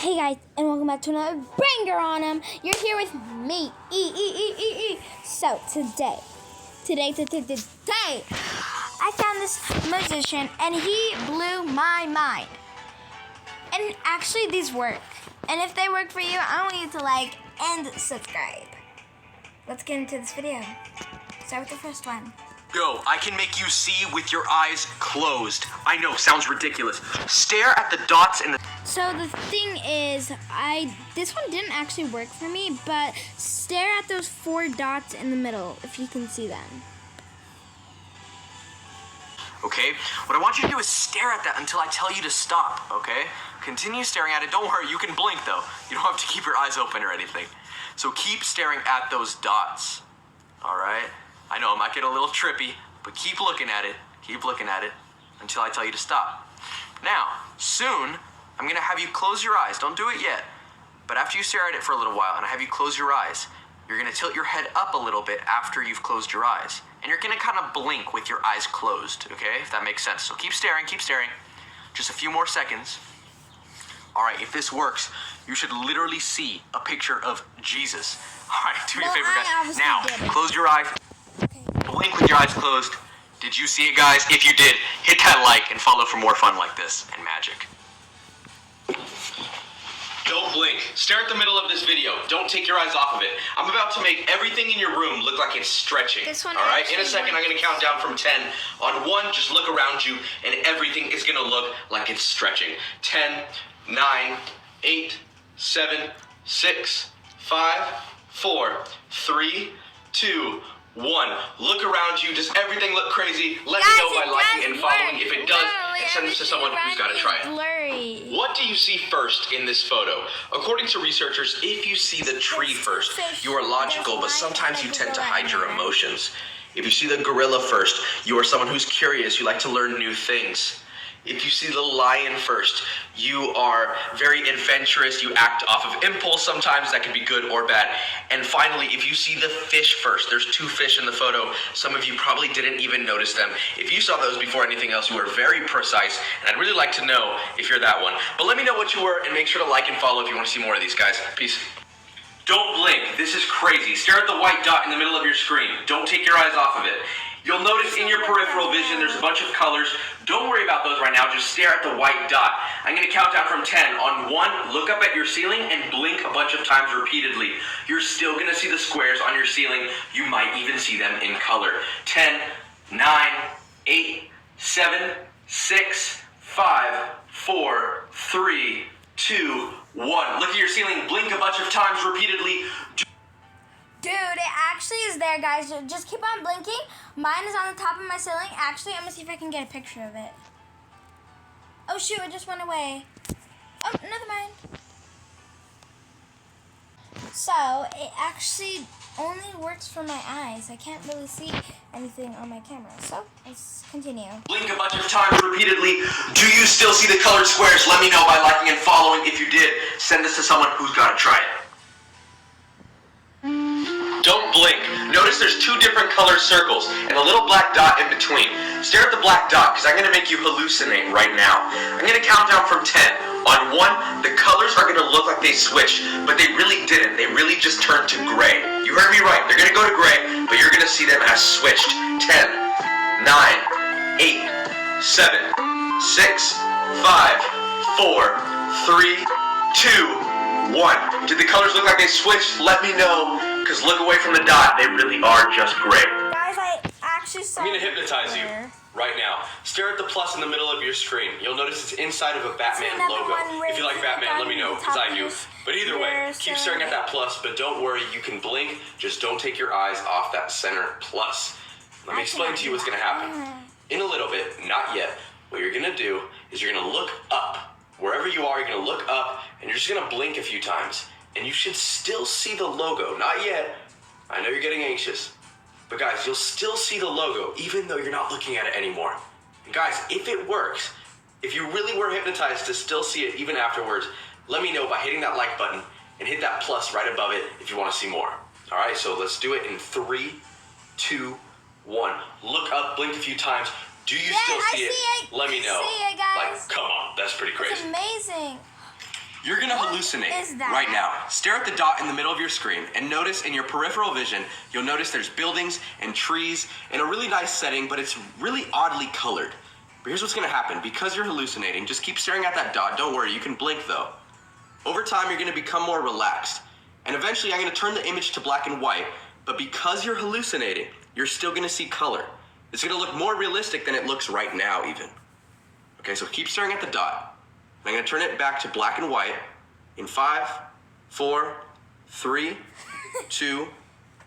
Hey guys, and welcome back to another banger on 'em. You're here with me, So today, I found this musician, and he blew my mind. And actually, these work. And if they work for you, I want you to like and subscribe. Let's get into this video. Start with the first one. Go. I can make you see with your eyes closed. I know, sounds ridiculous. Stare at the dots in the... So the thing is, this one didn't actually work for me, but stare at those 4 dots in the middle, if you can see them. Okay? What I want you to do is stare at that until I tell you to stop, okay? Continue staring at it. Don't worry, you can blink though. You don't have to keep your eyes open or anything. So keep staring at those dots. Alright? I know it might get a little trippy, but keep looking at it. Keep looking at it until I tell you to stop. Now, soon, I'm going to have you close your eyes. Don't do it yet. But after you stare at it for a little while and I have you close your eyes, you're going to tilt your head up a little bit after you've closed your eyes. And you're going to kind of blink with your eyes closed, okay? If that makes sense. So keep staring, keep staring. Just a few more seconds. All right, if this works, you should literally see a picture of Jesus. All right, do me a favor, guys. Now, close your eyes. Okay. Blink with your eyes closed. Did you see it, guys? If you did, hit that like and follow for more fun like this and magic. Don't blink. Stare at the middle of this video. Don't take your eyes off of it. I'm about to make everything in your room look like it's stretching. This one all right? In a second, I'm going to count down from 10. On 1, just look around you, and everything is going to look like it's stretching. 10, 9, 8, 7, 6, 5, 4, 3, 2, 1. Look around you. Does everything look crazy? Let me know by liking and following. If it does, send this to someone who's got to try it. Blurry. What do you see first in this photo? According to researchers, if you see the tree first, you are logical, but sometimes you tend to hide your emotions. If you see the gorilla first, you are someone who's curious. You like to learn new things. If you see the lion first, you are very adventurous. You act off of impulse sometimes. That can be good or bad. And finally, if you see the fish first, there's 2 fish in the photo. Some of you probably didn't even notice them. If you saw those before anything else, you were very precise. And I'd really like to know if you're that one. But let me know what you were, and make sure to like and follow if you want to see more of these, guys. Peace. Don't blink. This is crazy. Stare at the white dot in the middle of your screen. Don't take your eyes off of it. You'll notice in your peripheral vision there's a bunch of colors. Don't worry about those right now. Just stare at the white dot. I'm going to count down from 10. On 1, look up at your ceiling and blink a bunch of times repeatedly. You're still going to see the squares on your ceiling. You might even see them in color. 10, 9, 8, 7, 6, 5, 4, 3, 2, 1. Look at your ceiling. Blink a bunch of times repeatedly. Dude, it actually is there, guys. Just keep on blinking. Mine is on the top of my ceiling. Actually, I'm going to see if I can get a picture of it. Oh, shoot, it just went away. Oh, never mind. So, it actually only works for my eyes. I can't really see anything on my camera. So, let's continue. Blink a bunch of times repeatedly. Do you still see the colored squares? Let me know by liking and following. If you did, send this to someone who's got to try it. Don't blink. Notice there's 2 different colored circles and a little black dot in between. Stare at the black dot because I'm going to make you hallucinate right now. I'm going to count down from 10. On 1, the colors are going to look like they switched, but they really didn't. They really just turned to gray. You heard me right. They're going to go to gray, but you're going to see them as switched. 10, 9, 8, 7, 6, 5, 4, 3, 2, 1. Did the colors look like they switched? Let me know. Because look away from the dot, they really are just gray. Guys, I actually saw... I'm going to hypnotize you right now. Stare at the plus in the middle of your screen. You'll notice it's inside of a Batman logo. If you like Batman, let me know, because I do. But either way, keep staring at that plus, but don't worry, you can blink. Just don't take your eyes off that center plus. Let me explain to you what's going to happen. In a little bit, not yet, what you're going to do is you're going to look up. Wherever you are, you're going to look up, and you're just going to blink a few times. And you should still see the logo. Not yet. I know you're getting anxious. But guys, you'll still see the logo even though you're not looking at it anymore. And guys, if it works, if you really were hypnotized to still see it even afterwards, let me know by hitting that like button and hit that plus right above it if you want to see more. All right, so let's do it in 3, 2, 1. Look up, blink a few times. Do you still see it? Let me know. I see it, guys. Like, come on, that's pretty crazy. It's amazing. You're gonna What hallucinate is that? right now. Stare at the dot in the middle of your screen and notice in your peripheral vision, you'll notice there's buildings and trees in a really nice setting, but it's really oddly colored. But here's what's gonna happen. Because you're hallucinating, just keep staring at that dot. Don't worry, you can blink though. Over time, you're gonna become more relaxed. And eventually, I'm gonna turn the image to black and white, but because you're hallucinating, you're still gonna see color. It's gonna look more realistic than it looks right now even. Okay, so keep staring at the dot. I'm gonna turn it back to black and white in 5, 4, 3, 2,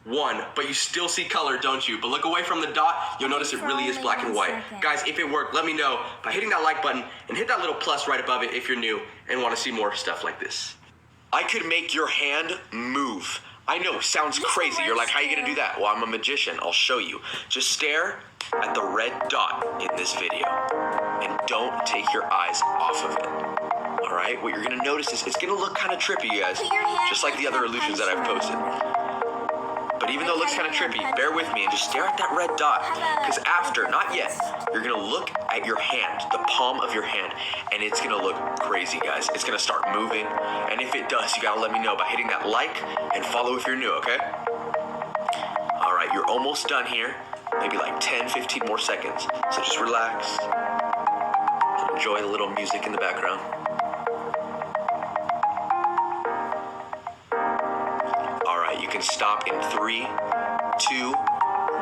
1. But you still see color, don't you? But look away from the dot, you'll notice it really is black and white. Guys, if it worked, let me know by hitting that like button and hit that little plus right above it if you're new and want to see more stuff like this. I could make your hand move. I know, sounds crazy. You're like, how are you gonna do that? Well, I'm a magician, I'll show you. Just stare at the red dot in this video and don't take your eyes off of it. All right, what you're gonna notice is it's gonna look kind of trippy, you guys, just like the other illusions that I've posted. But even though it looks kind of trippy, bear with me and just stare at that red dot. Because after, not yet, you're gonna look at your hand, the palm of your hand, and it's gonna look crazy, guys. It's gonna start moving, and if it does, you gotta let me know by hitting that like and follow if you're new, okay? All right, you're almost done here. Maybe like 10, 15 more seconds. So just relax. Enjoy the little music in the background. All right, you can stop in 3, 2,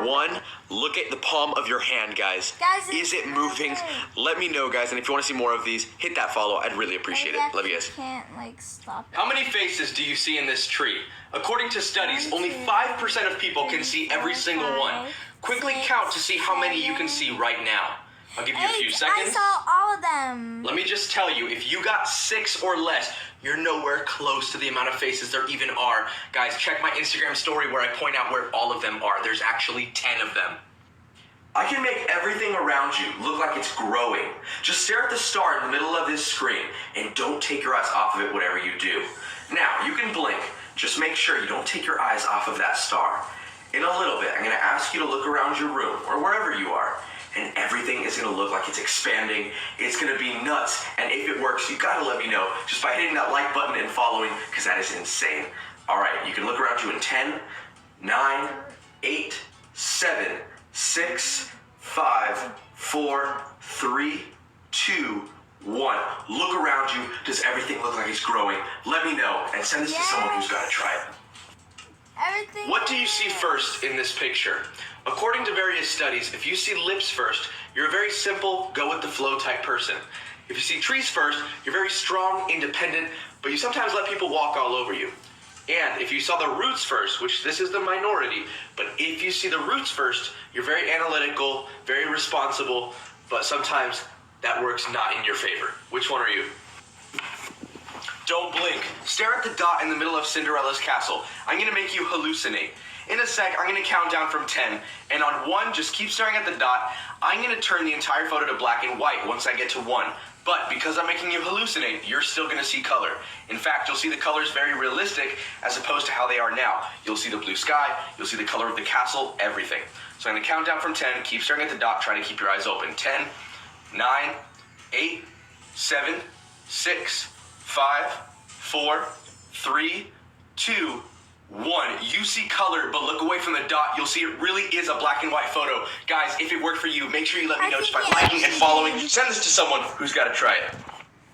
1. Look at the palm of your hand, guys. Is it moving? Let me know, guys. And if you want to see more of these, hit that follow. I'd really appreciate it. Love you guys. Can't stop. How many faces do you see in this tree? According to studies, only 5% of people can see every single one. Quickly count to see how many you can see right now. I'll give you a few seconds. I saw all of them. Let me just tell you, if you got 6 or less, you're nowhere close to the amount of faces there even are. Guys, check my Instagram story where I point out where all of them are. There's actually 10 of them. I can make everything around you look like it's growing. Just stare at the star in the middle of this screen and don't take your eyes off of it whatever you do. Now, you can blink. Just make sure you don't take your eyes off of that star. In a little bit, I'm gonna ask you to look around your room or wherever you are, and everything is gonna look like it's expanding. It's gonna be nuts, and if it works, you gotta let me know just by hitting that like button and following, because that is insane. All right, you can look around you in 10, 9, 8, 7, 6, 5, 4, 3, 2, 1. Look around you. Does everything look like it's growing? Let me know, and send this to someone who's gotta try it. Everything. What do you see first in this picture? According to various studies, if you see lips first, you're a very simple, go-with-the-flow type person. If you see trees first, you're very strong, independent, but you sometimes let people walk all over you. And if you saw the roots first, which this is the minority, but if you see the roots first, you're very analytical, very responsible, but sometimes that works not in your favor. Which one are you? Don't blink. Stare at the dot in the middle of Cinderella's castle. I'm gonna make you hallucinate. In a sec, I'm gonna count down from 10, and on 1, just keep staring at the dot. I'm gonna turn the entire photo to black and white once I get to 1. But because I'm making you hallucinate, you're still gonna see color. In fact, you'll see the colors very realistic as opposed to how they are now. You'll see the blue sky, you'll see the color of the castle, everything. So I'm gonna count down from 10, keep staring at the dot, try to keep your eyes open. 10, 9, 8, 7, 6, 5, 4, 3, 2, 1. You see color, but look away from the dot. You'll see it really is a black and white photo. Guys, if it worked for you, make sure you let me know just by liking and following. Send this to someone who's got to try it.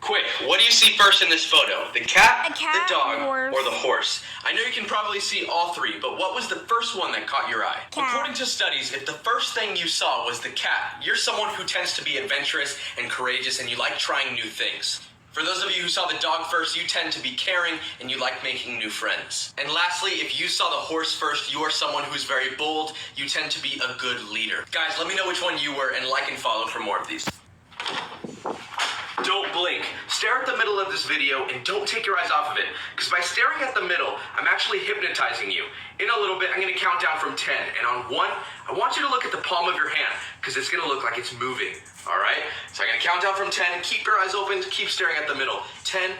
Quick, what do you see first in this photo? The cat, the dog, or the horse? I know you can probably see all three, but what was the first one that caught your eye? Cat. According to studies, if the first thing you saw was the cat, you're someone who tends to be adventurous and courageous and you like trying new things. For those of you who saw the dog first, you tend to be caring and you like making new friends. And lastly, if you saw the horse first, you are someone who's very bold. You tend to be a good leader. Guys, let me know which one you were and like and follow for more of these. Don't blink. Stare at the middle of this video and don't take your eyes off of it, because by staring at the middle, I'm actually hypnotizing you. In a little bit, I'm going to count down from 10, and on 1, I want you to look at the palm of your hand, because it's going to look like it's moving, all right? So I'm going to count down from 10, keep your eyes open, keep staring at the middle. 10,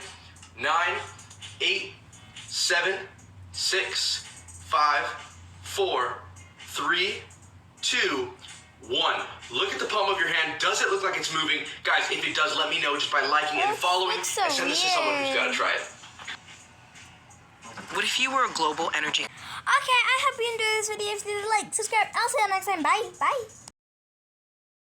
9, 8, 7, 6, 5, 4, 3, 2, 1. Look at the palm of your hand. Does it look like it's moving? Guys, if it does, let me know just by liking and following, looks so and send this to someone who's got to weird. try it. What if you were a global energy? Okay, I hope you enjoyed this video. If you did, like, subscribe. I'll see you next time. Bye. Bye.